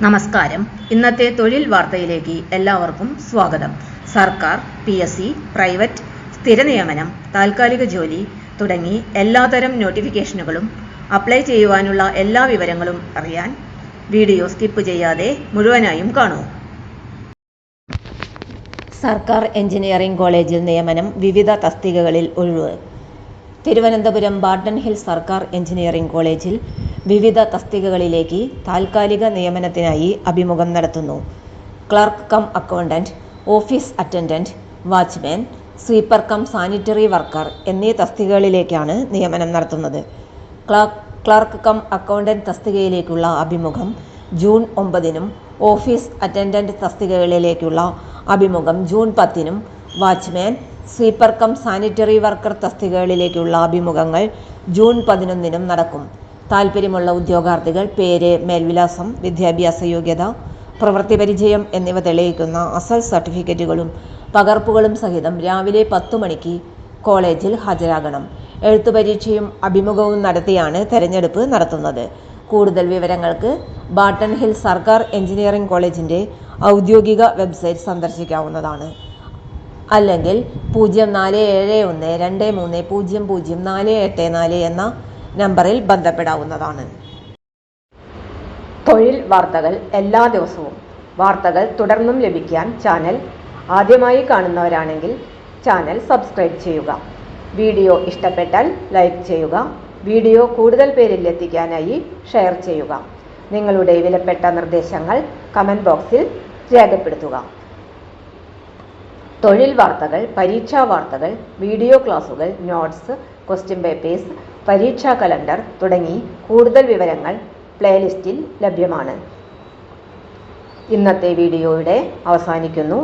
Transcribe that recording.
നമസ്കാരം. ഇന്നത്തെ തൊഴിൽ വാർത്തയിലേക്ക് എല്ലാവർക്കും സ്വാഗതം. സർക്കാർ, PSC, പ്രൈവറ്റ്, സ്ഥിര നിയമനം, താൽക്കാലിക ജോലി തുടങ്ങി എല്ലാത്തരം നോട്ടിഫിക്കേഷനുകളും അപ്ലൈ ചെയ്യുവാനുള്ള എല്ലാ വിവരങ്ങളും അറിയാൻ വീഡിയോ സ്കിപ്പ് ചെയ്യാതെ മുഴുവനായും കാണൂ. സർക്കാർ എഞ്ചിനീയറിംഗ് കോളേജിൽ നിയമനം, വിവിധ തസ്തികകളിൽ ഒഴിവ്. തിരുവനന്തപുരം ബാർട്ടൺ ഹിൽ സർക്കാർ എഞ്ചിനീയറിംഗ് കോളേജിൽ വിവിധ തസ്തികകളിലേക്ക് താൽക്കാലിക നിയമനത്തിനായി അഭിമുഖം നടത്തുന്നു. Clerk cum accountant, office attendant, watchman, sweeper cum sanitary worker എന്നീ തസ്തികകളിലേക്കാണ് നിയമനം നടത്തുന്നത്. ക്ലർക്ക് കം അക്കൗണ്ടന്റ് തസ്തികയിലേക്കുള്ള അഭിമുഖം ജൂൺ 9-നും ഓഫീസ് അറ്റൻഡന്റ് തസ്തികകളിലേക്കുള്ള അഭിമുഖം ജൂൺ 10-നും watchman, sweeper cum sanitary worker തസ്തികകളിലേക്കുള്ള അഭിമുഖങ്ങൾ ജൂൺ 11-നും നടക്കും. താൽപ്പര്യമുള്ള ഉദ്യോഗാർത്ഥികൾ പേര്, മേൽവിലാസം, വിദ്യാഭ്യാസ യോഗ്യത, പ്രവൃത്തി പരിചയം എന്നിവ തെളിയിക്കുന്ന അസൽ സർട്ടിഫിക്കറ്റുകളും പകർപ്പുകളും സഹിതം രാവിലെ 10 മണിക്ക് കോളേജിൽ ഹാജരാകണം. എഴുത്തുപരീക്ഷയും അഭിമുഖവും നടത്തിയാണ് തെരഞ്ഞെടുപ്പ് നടത്തുന്നത്. കൂടുതൽ വിവരങ്ങൾക്ക് ബാർട്ടൺ ഹിൽ സർക്കാർ എഞ്ചിനീയറിംഗ് കോളേജിൻ്റെ ഔദ്യോഗിക വെബ്സൈറ്റ് സന്ദർശിക്കാവുന്നതാണ്. അല്ലെങ്കിൽ 047123000484 എന്ന നമ്പറിൽ ബന്ധപ്പെടാവുന്നതാണ്. തൊഴിൽ വാർത്തകൾ എല്ലാ ദിവസവും. വാർത്തകൾ തുടർന്നും ലഭിക്കാൻ ചാനൽ ആദ്യമായി കാണുന്നവരാണെങ്കിൽ ചാനൽ സബ്സ്ക്രൈബ് ചെയ്യുക. വീഡിയോ ഇഷ്ടപ്പെട്ടാൽ ലൈക്ക് ചെയ്യുക. വീഡിയോ കൂടുതൽ പേരിൽ എത്തിക്കാനായി ഷെയർ ചെയ്യുക. നിങ്ങളുടെ വിലപ്പെട്ട നിർദ്ദേശങ്ങൾ കമൻറ്റ് ബോക്സിൽ രേഖപ്പെടുത്തുക. തൊഴിൽ വാർത്തകൾ, പരീക്ഷാ വാർത്തകൾ, വീഡിയോ ക്ലാസുകൾ, നോട്ട്സ്, ക്വസ്റ്റ്യൻ പേപ്പേഴ്സ്, പരീക്ഷാ കലണ്ടർ തുടങ്ങി കൂടുതൽ വിവരങ്ങൾ പ്ലേലിസ്റ്റിൽ ലഭ്യമാണ്. ഇന്നത്തെ വീഡിയോയുടെ അവസാനിക്കുന്നു.